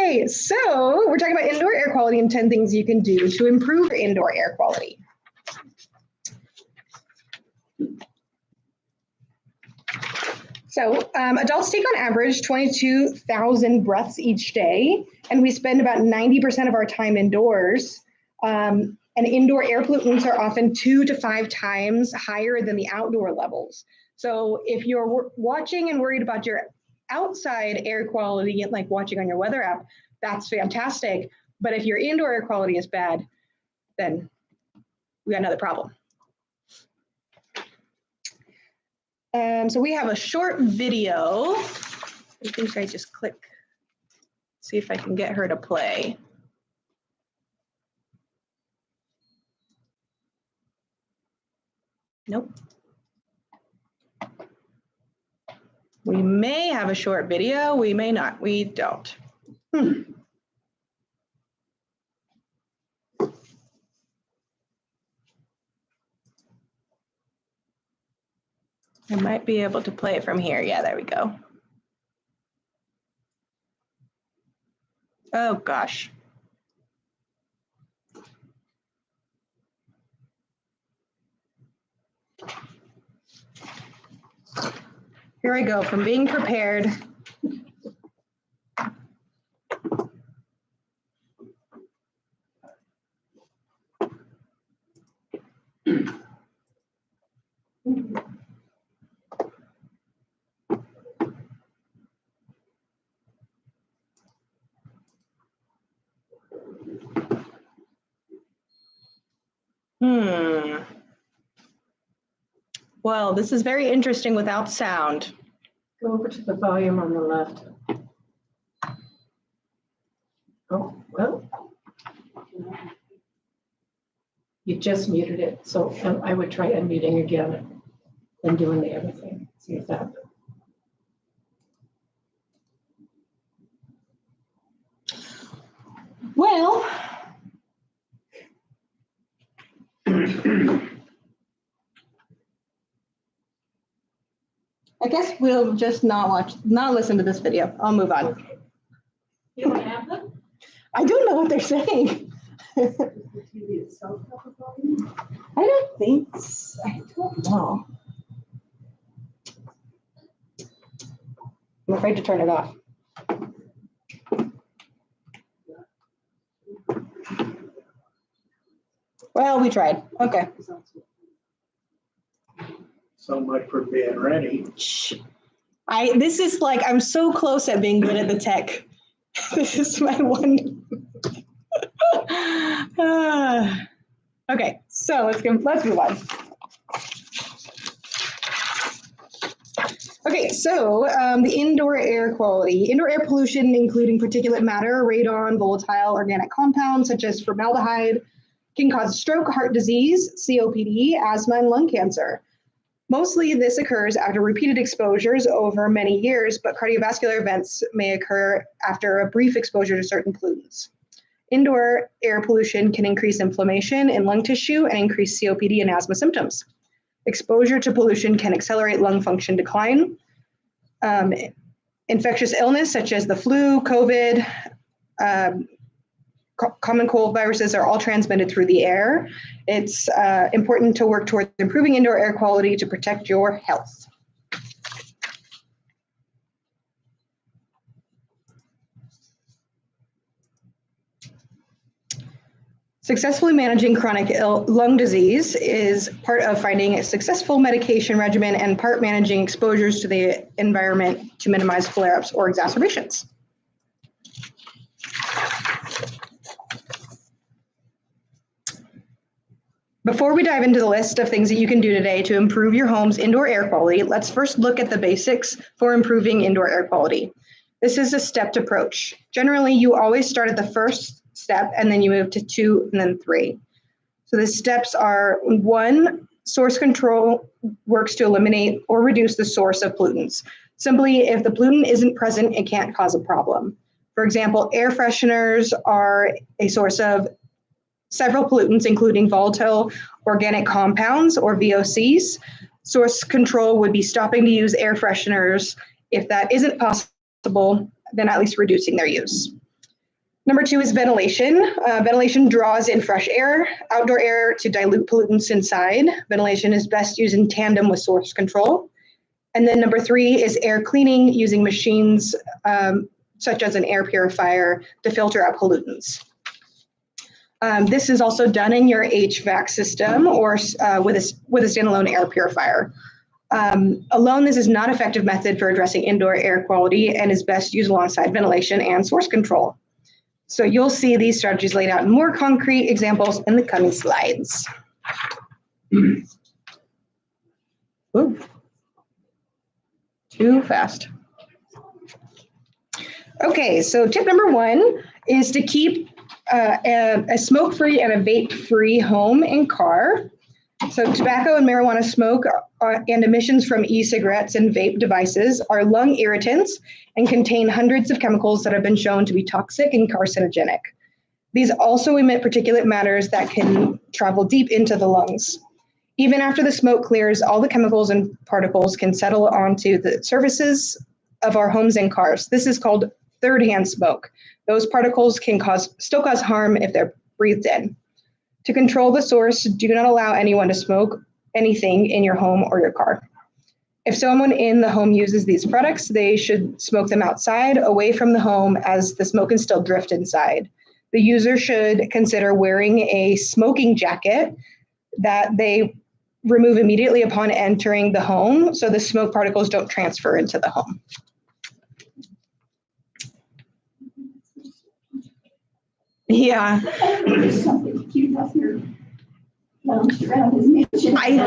Okay, so we're talking about indoor air quality and 10 things you can do to improve indoor air quality. So adults take on average 22,000 breaths each day, and we spend about 90% of our time indoors. And indoor air pollutants are often 2 to 5 times higher than the outdoor levels. So if you're watching and worried about your outside air quality, like watching on your weather app, that's fantastic. But if your indoor air quality is bad, then we got another problem. So we have a short video. I think I just click, see if I can get her to play. Nope. We may have a short video, we may not, we don't. I might be able to play it from here. Yeah, there we go. Oh gosh. Here I go, from being prepared. Well, this is very interesting without sound. Go over to the volume on the left. Oh, well. You just muted it, so I would try unmuting again and doing the other thing. See if that. Well, I guess we'll just not listen to this video. I'll move on. Okay. You don't have them? I don't know what they're saying. Does the TV itself have a volume? I don't think so. I don't know. I'm afraid to turn it off. Well, we tried. Okay. So much for being ready. This is like, I'm so close at being good at the tech. This is my one. Okay, so let's move on. Okay, so the indoor air quality. Indoor air pollution, including particulate matter, radon, volatile organic compounds such as formaldehyde, can cause stroke, heart disease, COPD, asthma, and lung cancer. Mostly this occurs after repeated exposures over many years, but cardiovascular events may occur after a brief exposure to certain pollutants. Indoor air pollution can increase inflammation in lung tissue and increase COPD and asthma symptoms. Exposure to pollution can accelerate lung function decline. Infectious illness such as the flu, COVID, common cold viruses are all transmitted through the air. It's important to work towards improving indoor air quality to protect your health. Successfully managing chronic lung disease is part of finding a successful medication regimen and part managing exposures to the environment to minimize flare-ups or exacerbations. Before we dive into the list of things that you can do today to improve your home's indoor air quality, let's first look at the basics for improving indoor air quality. This is a stepped approach. Generally, you always start at the first step and then you move to 2 and then 3. So the steps are: 1, source control works to eliminate or reduce the source of pollutants. Simply, if the pollutant isn't present, it can't cause a problem. For example, air fresheners are a source of several pollutants, including volatile organic compounds, or VOCs. Source control would be stopping to use air fresheners. If that isn't possible, then at least reducing their use. Number 2 is ventilation. Ventilation draws in fresh air, outdoor air to dilute pollutants inside. Ventilation is best used in tandem with source control. And then number 3 is air cleaning using machines such as an air purifier to filter out pollutants. This is also done in your HVAC system or with a standalone air purifier. Alone, this is not an effective method for addressing indoor air quality and is best used alongside ventilation and source control. So you'll see these strategies laid out in more concrete examples in the coming slides. Ooh. Too fast. Okay, so tip number 1 is to keep a smoke-free and a vape-free home and car. So tobacco and marijuana smoke and emissions from e-cigarettes and vape devices are lung irritants and contain hundreds of chemicals that have been shown to be toxic and carcinogenic. These also emit particulate matters that can travel deep into the lungs. Even after the smoke clears, all the chemicals and particles can settle onto the surfaces of our homes and cars. This is called third-hand smoke. Those particles can still cause harm if they're breathed in. To control the source, do not allow anyone to smoke anything in your home or your car. If someone in the home uses these products, they should smoke them outside, away from the home, as the smoke can still drift inside. The user should consider wearing a smoking jacket that they remove immediately upon entering the home so the smoke particles don't transfer into the home. Yeah. I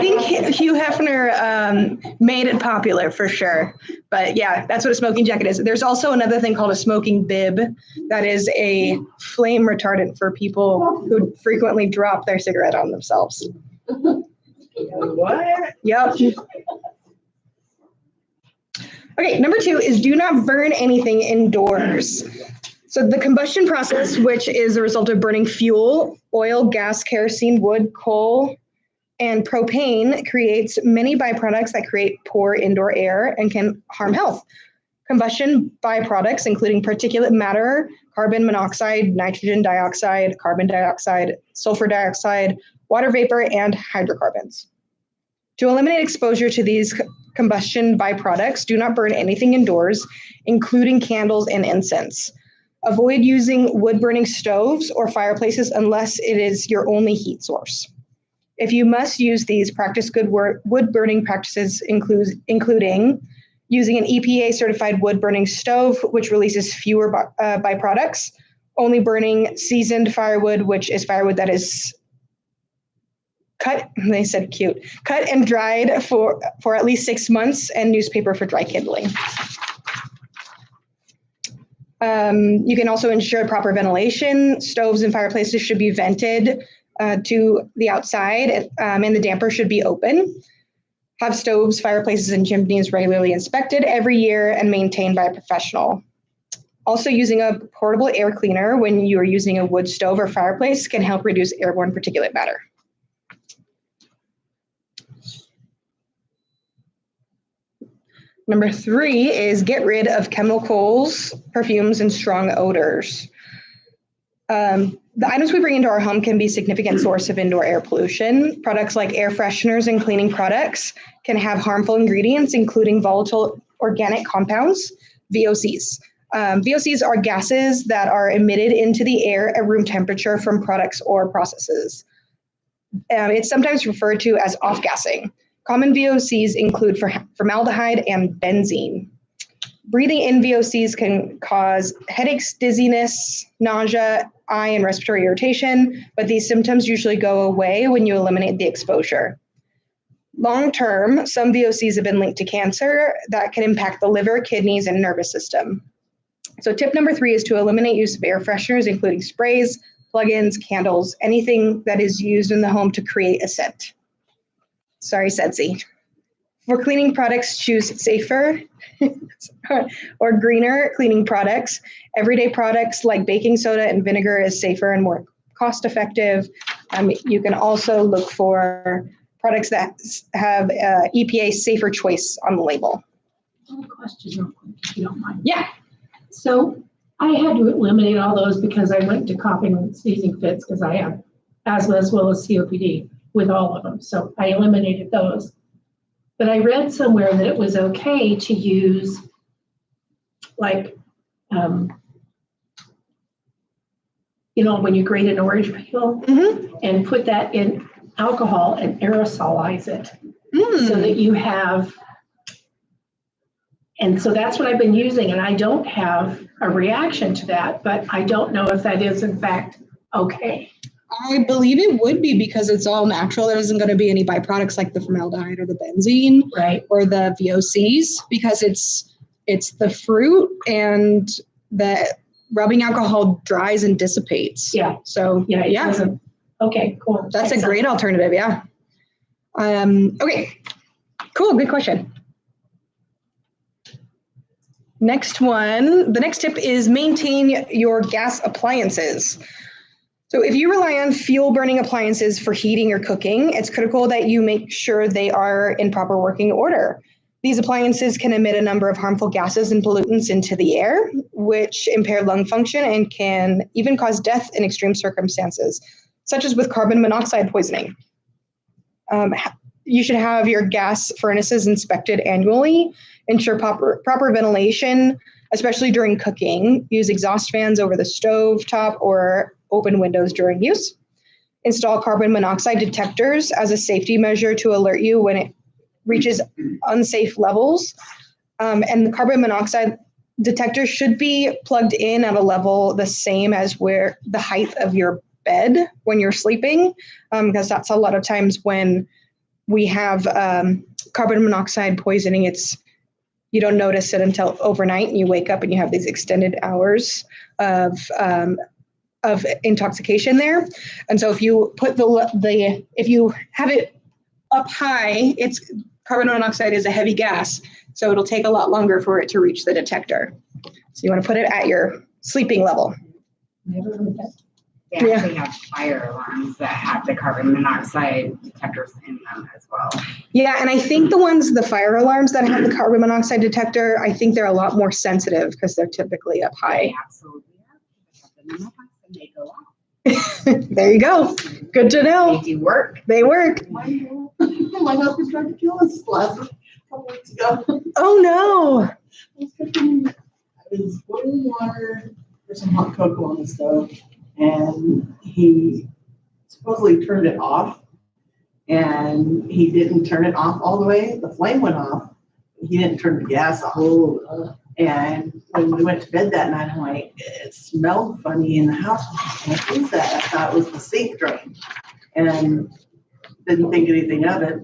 think Hugh Hefner made it popular for sure. But yeah, that's what a smoking jacket is. There's also another thing called a smoking bib that is a flame retardant for people who frequently drop their cigarette on themselves. What? Yep. Okay, number 2 is do not burn anything indoors. So the combustion process, which is a result of burning fuel, oil, gas, kerosene, wood, coal, and propane, creates many byproducts that create poor indoor air and can harm health. Combustion byproducts, including particulate matter, carbon monoxide, nitrogen dioxide, carbon dioxide, sulfur dioxide, water vapor, and hydrocarbons. To eliminate exposure to these combustion byproducts, do not burn anything indoors, including candles and incense. Avoid using wood-burning stoves or fireplaces unless it is your only heat source. If you must use these, practice good wood-burning practices, including using an EPA-certified wood-burning stove, which releases fewer byproducts, only burning seasoned firewood, which is firewood that is cut, they said cute, cut and dried for at least 6 months, and newspaper for dry kindling. You can also ensure proper ventilation. Stoves and fireplaces should be vented to the outside, and the damper should be open. Have stoves, fireplaces, and chimneys regularly inspected every year and maintained by a professional. Also, using a portable air cleaner when you are using a wood stove or fireplace can help reduce airborne particulate matter. Number 3 is get rid of chemicals, perfumes, and strong odors. The items we bring into our home can be a significant source of indoor air pollution. Products like air fresheners and cleaning products can have harmful ingredients, including volatile organic compounds, VOCs. VOCs are gases that are emitted into the air at room temperature from products or processes. It's sometimes referred to as off-gassing. Common VOCs include formaldehyde and benzene. Breathing in VOCs can cause headaches, dizziness, nausea, eye and respiratory irritation, but these symptoms usually go away when you eliminate the exposure. Long term, some VOCs have been linked to cancer that can impact the liver, kidneys, and nervous system. So tip number 3 is to eliminate use of air fresheners, including sprays, plug-ins, candles, anything that is used in the home to create a scent. Sorry, Sensi. For cleaning products, choose safer or greener cleaning products. Everyday products like baking soda and vinegar is safer and more cost-effective. You can also look for products that have EPA safer choice on the label. I have a question real quick, if you don't mind. Yeah. So I had to eliminate all those because I went to coughing and sneezing fits because I have asthma as well as COPD with all of them. So I eliminated those. But I read somewhere that it was okay to use like, when you grate an orange peel and put that in alcohol and aerosolize it so that you have, and so that's what I've been using, and I don't have a reaction to that, but I don't know if that is in fact okay. I believe it would be because it's all natural. There isn't going to be any byproducts like the formaldehyde or the benzene or the VOCs because it's the fruit and the rubbing alcohol dries and dissipates. Yeah. So yeah. Okay, cool. That's a great alternative. Yeah. Okay, cool. Good question. Next one, the next tip is maintain your gas appliances. So if you rely on fuel burning appliances for heating or cooking, it's critical that you make sure they are in proper working order. These appliances can emit a number of harmful gases and pollutants into the air, which impair lung function and can even cause death in extreme circumstances, such as with carbon monoxide poisoning. You should have your gas furnaces inspected annually. Ensure proper ventilation, especially during cooking. Use exhaust fans over the stove top or open windows during use. Install carbon monoxide detectors as a safety measure to alert you when it reaches unsafe levels. And the carbon monoxide detector should be plugged in at a level the same as where the height of your bed when you're sleeping, because that's a lot of times when we have carbon monoxide poisoning. You don't notice it until overnight, and you wake up and you have these extended hours of intoxication there. And so if you put if you have it up high, carbon monoxide is a heavy gas, so it'll take a lot longer for it to reach the detector. So you want to put it at your sleeping level. Never heard that. They actually have fire alarms that have the carbon monoxide detectors in them as well. Yeah, and I think the fire alarms that have the carbon monoxide detector, I think they're a lot more sensitive because they're typically up high. They absolutely are. They have them in the house and they go off. There you go. Good to know. They do work. They work. My husband tried to kill us last couple weeks ago. Oh no. I was boiling water for some hot cocoa on the stove, and he supposedly turned it off, and he didn't turn it off all the way. The flame went off. He didn't turn the gas off. And when we went to bed that night, I'm like, it smelled funny in the house. What is that? I thought it was the sink drain, and didn't think anything of it.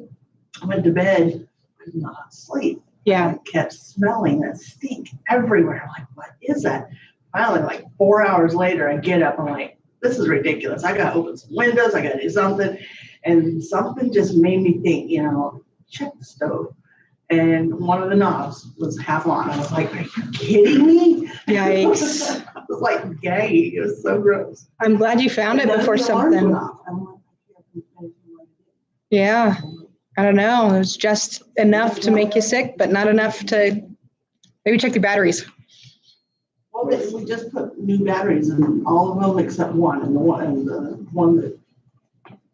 I went to bed, could not sleep. Yeah. I kept smelling that stink everywhere. I'm like, what is that? Finally, like 4 hours later, I get up. I'm like, this is ridiculous. I got to open some windows. I got to do something. And something just made me think, check the stove. And one of the knobs was half on. I was like, are you kidding me? Yikes. I was like gagging. It was so gross. I'm glad you found it before something. Yeah. I don't know. It was just enough to make you sick, but not enough to maybe check your batteries. Well, we just put new batteries in all of them except one. And the one that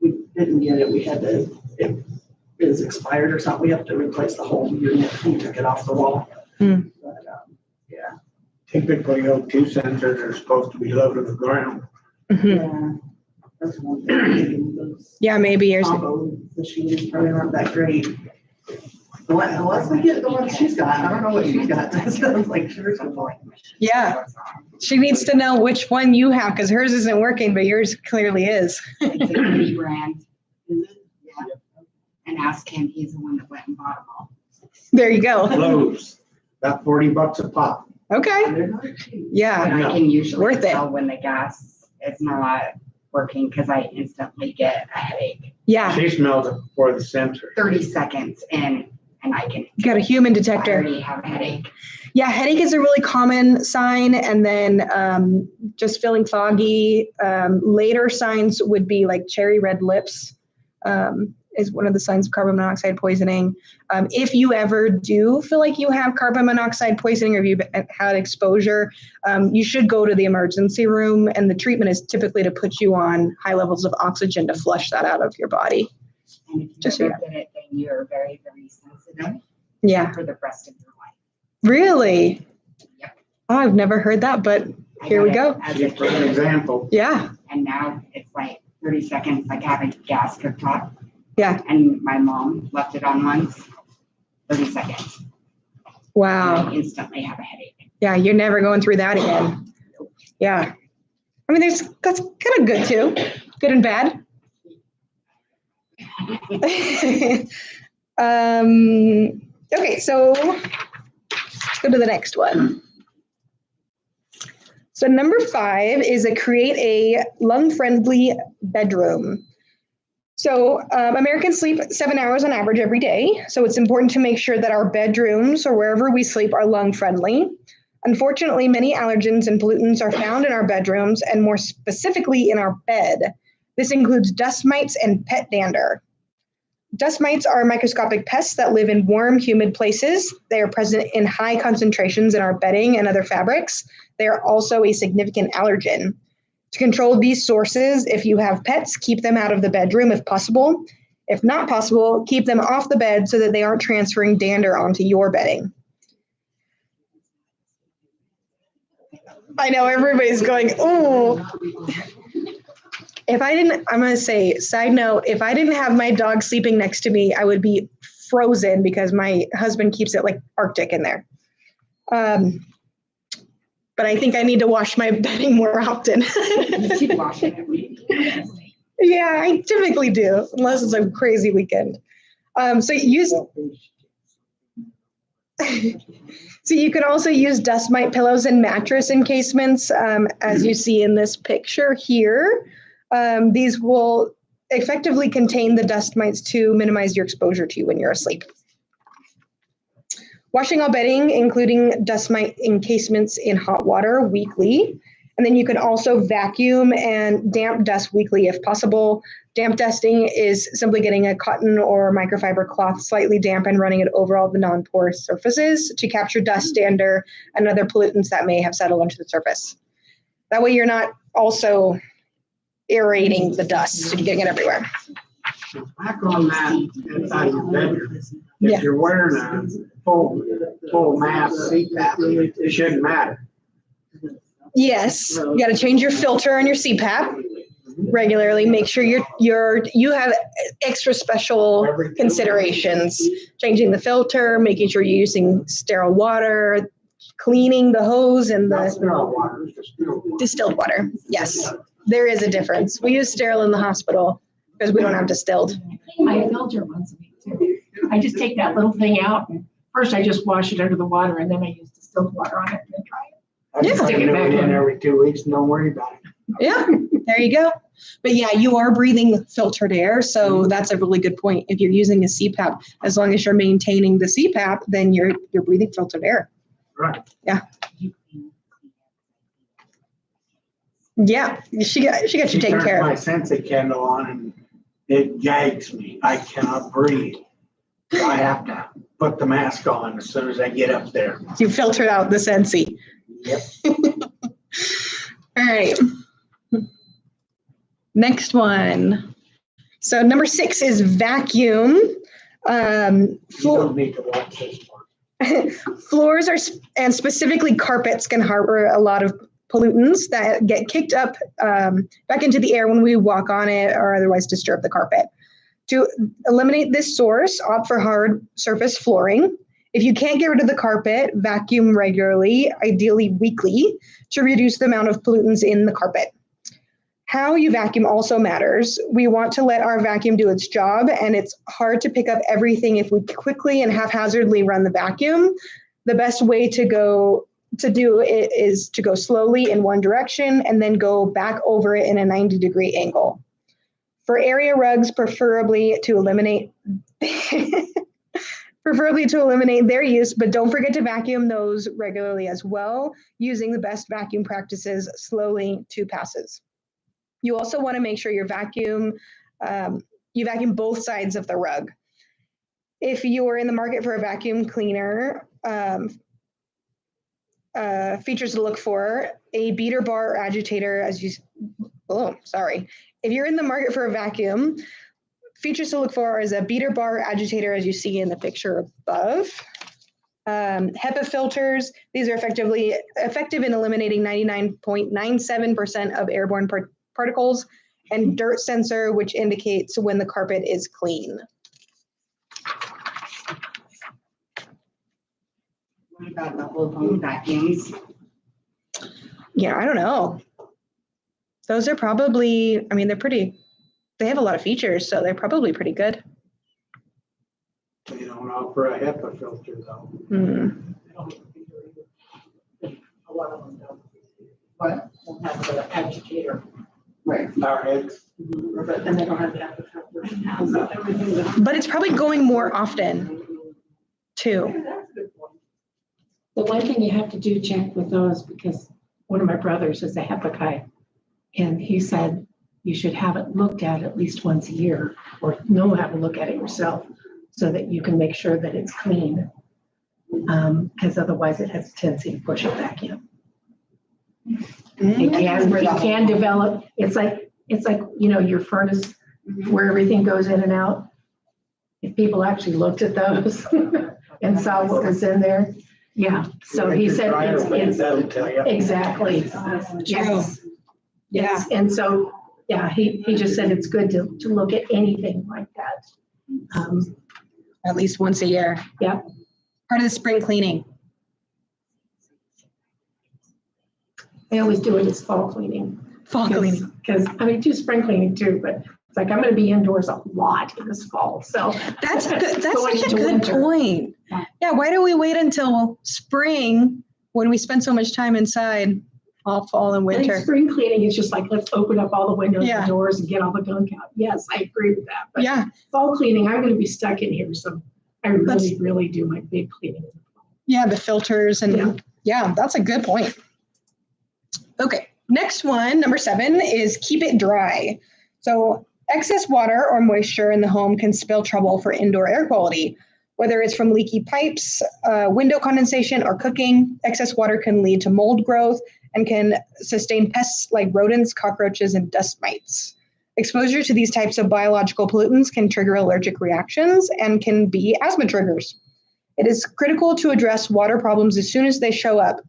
we didn't get it is expired or something. We have to replace the whole unit. We took it off the wall. But, yeah. Typically, O2 sensors are supposed to be low to the ground. Mm-hmm. Yeah. That's one thing. Those Maybe yours. combo machines probably aren't that great. Unless we get the one she's got. I don't know what she's got. That sounds like sure something. Yeah. She needs to know which one you have because hers isn't working, but yours clearly is. It's a beauty brand. Is it? Yeah. And ask him, he's the one that went and bought them all. There you go. Lowe's, about $40 a pop. Okay. They're not cheap. Yeah. But I can usually Worth it. tell when the gas is not working because I instantly get a headache. Yeah. She smells it before the sensor. 30 seconds in and I can You got a human I detector. already have a headache. Yeah, headache is a really common sign. And then just feeling foggy. Later signs would be like cherry red lips, is one of the signs of carbon monoxide poisoning. If you ever do feel like you have carbon monoxide poisoning or if you've had exposure, you should go to the emergency room, and the treatment is typically to put you on high levels of oxygen to flush that out of your body. And if you Just so ever you get it, then you're very, very sensitive Yeah. for the rest of your life. Really? Yep. Oh, I've never heard that, but I here got we it go. As a Just for an kid, example. Yeah. and now it's like 30 seconds, like having gas cooktop. Yeah. And my mom left it on once, 30 seconds. And Wow. I instantly have a headache. Yeah, you're never going through that again. Yeah. I mean, that's kind of good too. Good and bad. Okay, so let's go to the next one. So number 5 is create a lung-friendly bedroom. So Americans sleep 7 hours on average every day. So it's important to make sure that our bedrooms or wherever we sleep are lung-friendly. Unfortunately, many allergens and pollutants are found in our bedrooms and more specifically in our bed. This includes dust mites and pet dander. Dust mites are microscopic pests that live in warm, humid places. They are present in high concentrations in our bedding and other fabrics. They are also a significant allergen. To control these sources, if you have pets, keep them out of the bedroom if possible. If not possible, keep them off the bed so that they aren't transferring dander onto your bedding. I know everybody's going, ooh. I'm going to say, side note, if I didn't have my dog sleeping next to me, I would be frozen because my husband keeps it like Arctic in there. But I think I need to wash my bedding more often. You keep washing it. Yeah, I typically do, unless it's a crazy weekend. So you can also use dust mite pillows and mattress encasements, as you see in this picture here. These will effectively contain the dust mites to minimize your exposure to when you're asleep. Washing all bedding, including dust mite encasements, in hot water weekly. And then you can also vacuum and damp dust weekly if possible. Damp dusting is simply getting a cotton or microfiber cloth slightly damp and running it over all the non-porous surfaces to capture dust, dander, and other pollutants that may have settled onto the surface. That way you're not also aerating the dust and getting it everywhere. Back on that inside your bedroom, Yeah. if you're wearing a full mask CPAP, it shouldn't matter. Yes, you got to change your filter on your CPAP regularly. Make sure you have extra special considerations. Changing the filter, making sure you're using sterile water, cleaning the hose and Not the sterile water, it's distilled water. distilled water. Yes, there is a difference. We use sterile in the hospital because we don't have distilled. I filter once a week too. I just take that little thing out and first I just wash it under the water and then I use distilled water on it and then dry it. I just Stick it do back it in in. every 2 weeks, don't worry about it. Yeah, there you go. But yeah, you are breathing filtered air, so that's a really good point. If you're using a CPAP, as long as you're maintaining the CPAP, then you're breathing filtered air. Right. Yeah, she got you She taken turns care my of. Scentsy candle on and it gags me. I cannot breathe. So I have to put the mask on as soon as I get up there. You filtered out the Scentsy. Yep. All right. Next one. So number 6 is vacuum. You don't need to watch this part. Floors and specifically carpets can harbor a lot of pollutants that get kicked up back into the air when we walk on it or otherwise disturb the carpet. To eliminate this source, opt for hard surface flooring. If you can't get rid of the carpet, vacuum regularly, ideally weekly, to reduce the amount of pollutants in the carpet. How you vacuum also matters. We want to let our vacuum do its job, and it's hard to pick up everything if we quickly and haphazardly run the vacuum. The best way to do it is to go slowly in one direction and then go back over it in a 90-degree angle. For area rugs, preferably to eliminate their use, but don't forget to vacuum those regularly as well, using the best vacuum practices slowly 2 passes. You also want to make sure your vacuum you vacuum both sides of the rug. If you're in the market for a vacuum cleaner, features to look for: a beater bar or agitator If you're in the market for a vacuum, features to look for is a beater bar or agitator, as you see in the picture above. HEPA filters, these are effective in eliminating 99.97% of airborne particles, and dirt sensor, which indicates when the carpet is clean. What about the whole home vacuums? Yeah, I don't know. Those are probably, I mean, they have a lot of features, so they're probably pretty good. They don't offer a HEPA filter though. Mm. A lot of them don't. But won't have the agitator. Right. Our heads. But then they don't have the agitator. But it's probably going more often, too. That's a good point. The one thing you have to do, check with those, because one of my brothers is a HEPA guy, and he said you should have it looked at least once a year, or have a look at it yourself, so that you can make sure that it's clean, because otherwise it has a tendency to push it back in. It can develop. It's like your furnace where everything goes in and out. If people actually looked at those and saw what was in there, yeah. So he said it's that'll tell you. exactly. Yes. Yes. And so, yeah, he just said it's good to look at anything like that. At least once a year. Yeah. Part of the spring cleaning. I always do it as fall cleaning. Fall cleaning. Because, I mean, do spring cleaning too, but it's like I'm going to be indoors a lot in this fall. So That's good. That's Going such a into good winter. point. Yeah, why do we wait until spring when we spend so much time inside all fall and I think winter? spring cleaning is just like, let's open up all the windows Yeah. and doors and get all the gunk out. Yes, I agree with that. But Yeah, fall cleaning, I'm going to be stuck in here. So I really do my big cleaning. yeah, the filters and yeah, that's a good point. Okay, next one, number 7, is keep it dry. So excess water or moisture in the home can spell trouble for indoor air quality. Whether it's from leaky pipes, window condensation, or cooking, excess water can lead to mold growth and can sustain pests like rodents, cockroaches, and dust mites. Exposure to these types of biological pollutants can trigger allergic reactions and can be asthma triggers. It is critical to address water problems as soon as they show up.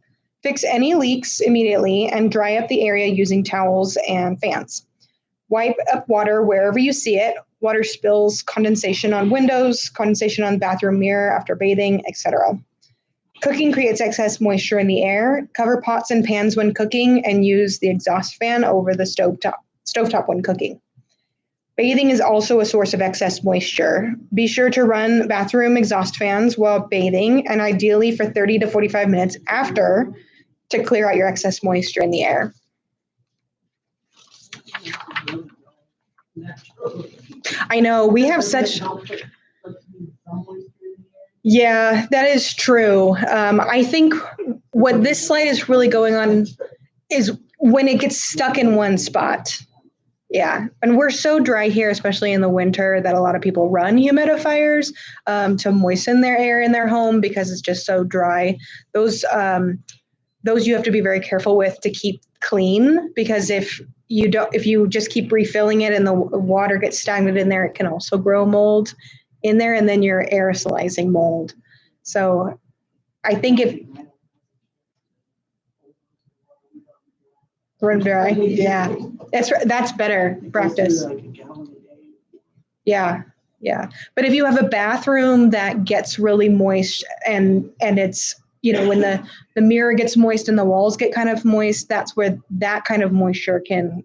Fix any leaks immediately and dry up the area using towels and fans. Wipe up water wherever you see it. Water spills, condensation on windows, condensation on the bathroom mirror after bathing, etc. Cooking creates excess moisture in the air. Cover pots and pans when cooking and use the exhaust fan over the stovetop when cooking. Bathing is also a source of excess moisture. Be sure to run bathroom exhaust fans while bathing, and ideally for 30 to 45 minutes after, to clear out your excess moisture in the air. I know, we have such... Yeah, that is true. I think what this slide is really going on is when it gets stuck in one spot. Yeah, and we're so dry here, especially in the winter, that a lot of people run humidifiers to moisten their air in their home because it's just so dry. Those you have to be very careful with to keep clean, because if you just keep refilling it and the water gets stagnant in there, it can also grow mold in there, and then you're aerosolizing mold. So I think if run dry, yeah, that's better practice. Yeah. But if you have a bathroom that gets really moist and it's, when the mirror gets moist and the walls get kind of moist, that's where that kind of moisture can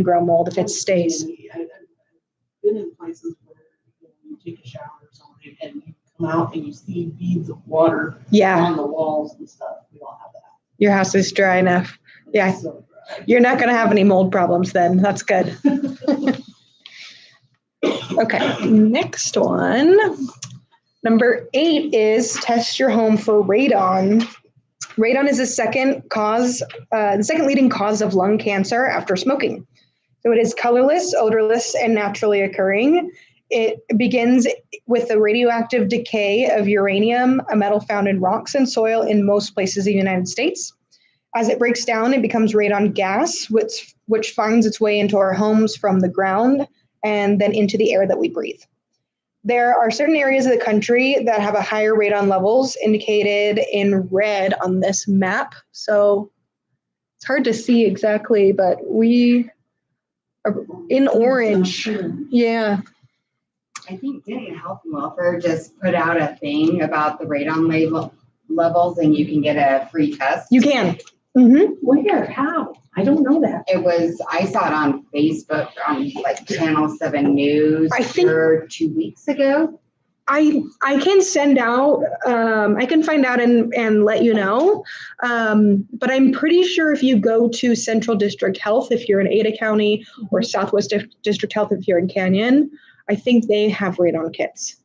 grow mold if it stays. I've been in places where you take a shower or something and you come out and you see beads of water on the walls and stuff. We don't have that. Your house is dry enough. Yeah. So dry. You're not going to have any mold problems then. That's good. Okay, next one. Number 8 is test your home for radon. Radon is the second leading cause of lung cancer after smoking. So it is colorless, odorless, and naturally occurring. It begins with the radioactive decay of uranium, a metal found in rocks and soil in most places in the United States. As it breaks down, it becomes radon gas, which finds its way into our homes from the ground and then into the air that we breathe. There are certain areas of the country that have a higher radon levels indicated in red on this map. So it's hard to see exactly, but we are in orange. Yeah. I think didn't Health and Welfare just put out a thing about the radon levels and you can get a free test? You can. Mm-hmm. Where? How? I don't know that. I saw it on Facebook on like Channel 7 News I think 2 weeks ago. I can send out, I can find out and let you know. But I'm pretty sure if you go to Central District Health, if you're in Ada County, or Southwest District Health, if you're in Canyon, I think they have radon kits.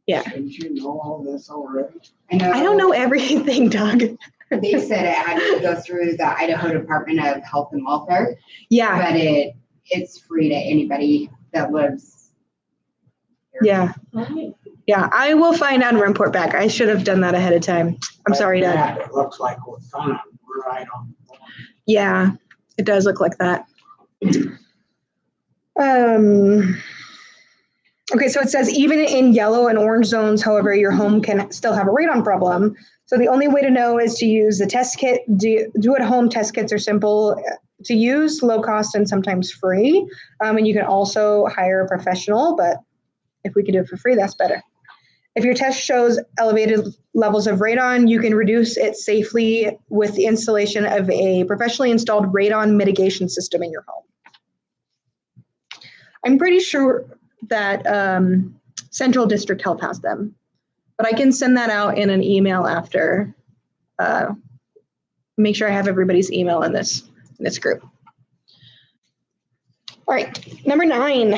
Yeah. Didn't you know all this already? I don't know everything, Doug. They said it had to go through the Idaho Department of Health and Welfare, Yeah. but it's free to anybody that lives here. Yeah. Right. Yeah. I will find out and report back. I should have done that ahead of time. I'm sorry, Doug. Yeah, it looks like we're fine. We're right on. Yeah, it does look like that. Okay, so it says even in yellow and orange zones, however, your home can still have a radon problem. So the only way to know is to use the test kit. Do at home test kits are simple to use, low cost, and sometimes free. And you can also hire a professional, but if we can do it for free, that's better. If your test shows elevated levels of radon, you can reduce it safely with the installation of a professionally installed radon mitigation system in your home. I'm pretty sure that Central District Health has them, but I can send that out in an email after. Make sure I have everybody's email in this group. All right, number 9.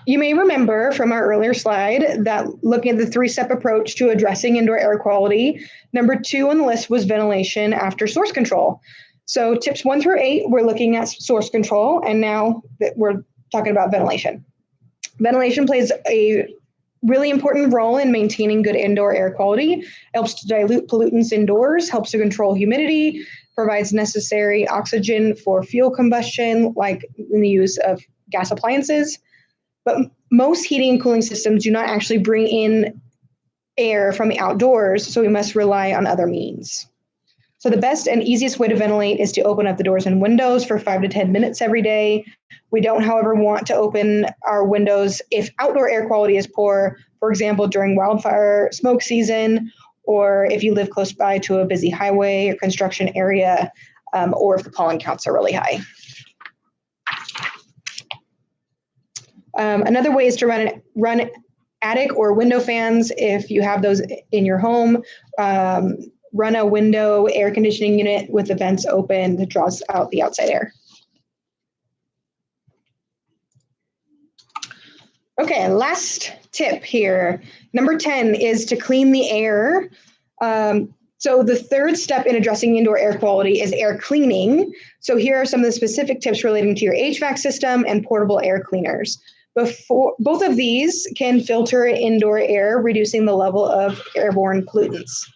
You may remember from our earlier slide that looking at the 3-step approach to addressing indoor air quality, number 2 on the list was ventilation after source control. So tips 1 through 8, we're looking at source control, and now that we're talking about ventilation. Ventilation plays a really important role in maintaining good indoor air quality. It helps to dilute pollutants indoors, helps to control humidity, provides necessary oxygen for fuel combustion, like in the use of gas appliances. But most heating and cooling systems do not actually bring in air from the outdoors, so we must rely on other means. So the best and easiest way to ventilate is to open up the doors and windows for 5 to 10 minutes every day. We don't, however, want to open our windows if outdoor air quality is poor, for example, during wildfire smoke season, or if you live close by to a busy highway or construction area, or if the pollen counts are really high. Another way is to run attic or window fans if you have those in your home. Run a window air conditioning unit with the vents open that draws out the outside air. Okay, last tip here. Number 10 is to clean the air. So the 3rd step in addressing indoor air quality is air cleaning. So here are some of the specific tips relating to your HVAC system and portable air cleaners. Both of these can filter indoor air, reducing the level of airborne pollutants.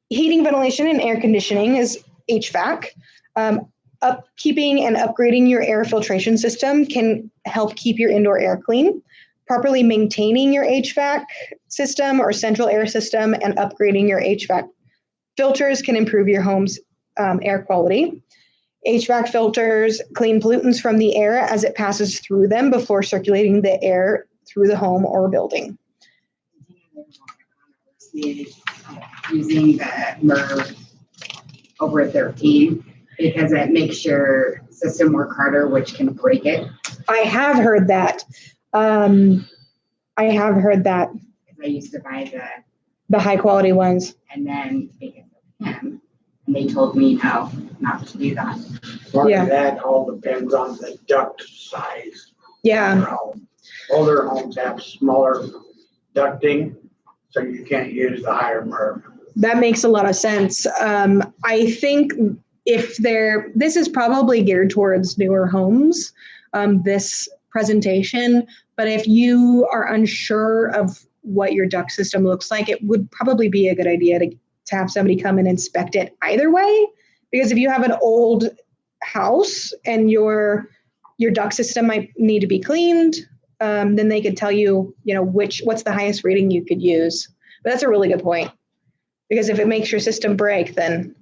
Heating, ventilation, and air conditioning is HVAC. Upkeeping and upgrading your air filtration system can help keep your indoor air clean. Properly maintaining your HVAC system or central air system and upgrading your HVAC filters can improve your home's air quality. HVAC filters clean pollutants from the air as it passes through them before circulating the air through the home or building. Using the MERV over 13 because it makes your system work harder, which can break it. I have heard that. I used to buy the high quality ones. And then because of him, and they told me no, not to do that. Part Yeah. of that all depends on the duct size. Yeah. Older homes have smaller ducting, so you can't use the higher MERV. That makes a lot of sense. I think this is probably geared towards newer homes. This presentation, but if you are unsure of what your duct system looks like, it would probably be a good idea to have somebody come and inspect it either way. Because if you have an old house and your duct system might need to be cleaned, then they could tell you, what's the highest rating you could use. But that's a really good point. Because if it makes your system break, then.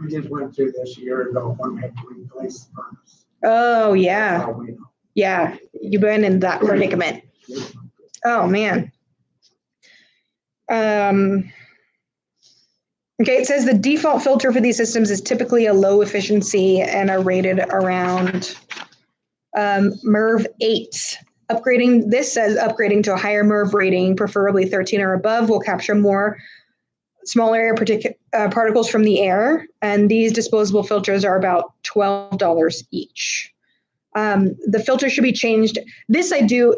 We just went through this a year ago when we had to replace the furnace. Oh, That's yeah. how we know. Yeah. You've been in that predicament. Oh, man. Okay, it says the default filter for these systems is typically a low efficiency and are rated around MERV 8. This says upgrading to a higher MERV rating, preferably 13 or above, will capture more smaller air particles from the air. And these disposable filters are about $12 each. The filter should be changed. This I do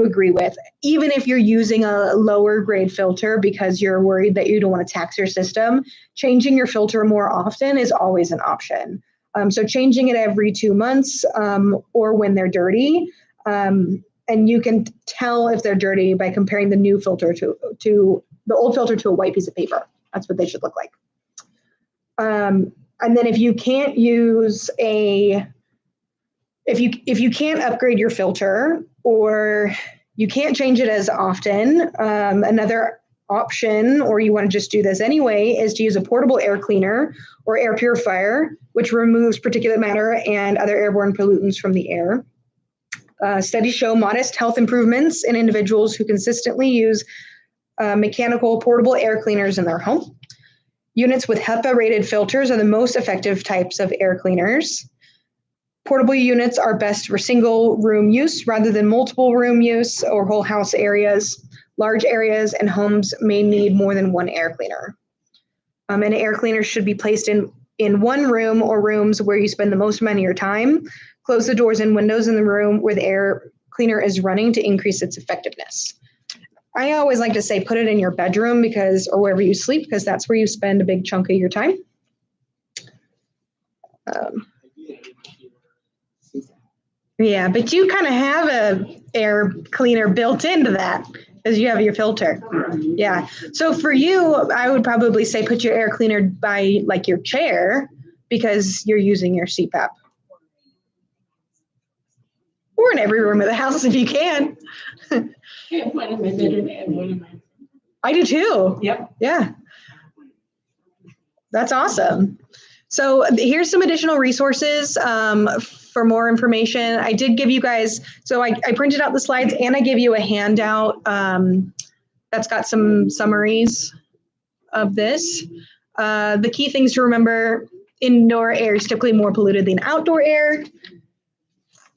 agree with. Even if you're using a lower grade filter because you're worried that you don't want to tax your system, changing your filter more often is always an option. So changing it every 2 months or when they're dirty. And you can tell if they're dirty by comparing the new filter to the old filter to a white piece of paper. That's what they should look like. And then if you can't use if you can't upgrade your filter or you can't change it as often, another option, or you want to just do this anyway, is to use a portable air cleaner or air purifier, which removes particulate matter and other airborne pollutants from the air. Studies show modest health improvements in individuals who consistently use mechanical portable air cleaners in their home. Units with HEPA-rated filters are the most effective types of air cleaners. Portable units are best for single room use rather than multiple room use or whole house areas. Large areas and homes may need more than one air cleaner. An air cleaner should be placed in one room or rooms where you spend the most amount of your time. Close the doors and windows in the room where the air cleaner is running to increase its effectiveness. I always like to say put it in your bedroom or wherever you sleep, because that's where you spend a big chunk of your time. Yeah, but you kind of have a air cleaner built into that because you have your filter. Yeah. So for you, I would probably say put your air cleaner by like your chair because you're using your CPAP. Or in every room of the house if you can. I have one in my bedroom and one in my. I do too. Yep. Yeah. That's awesome. So here's some additional resources for more information. I did give you guys, so I printed out the slides and I gave you a handout that's got some summaries of this. The key things to remember: indoor air is typically more polluted than outdoor air.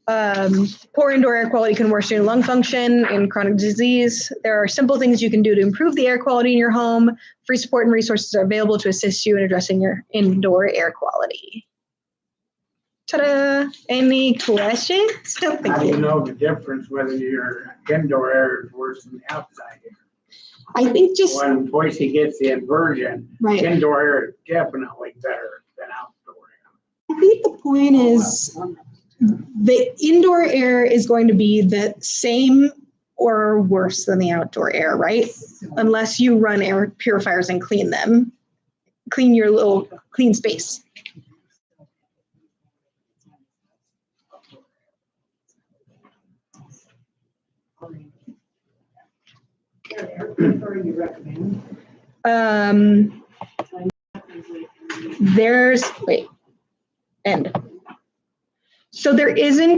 Poor indoor air quality can worsen lung function and chronic disease. There are simple things you can do to improve the air quality in your home. Free support and resources are available to assist you in addressing your indoor air quality. Ta-da! Any questions? How do you know the difference whether your indoor air is worse than the outside air? I think just When Boise gets the inversion, right. indoor air is definitely better than outdoor air. I think the point is the indoor air is going to be the same or worse than the outdoor air, right? Unless you run air purifiers and clean them. Clean your little clean space. So there isn't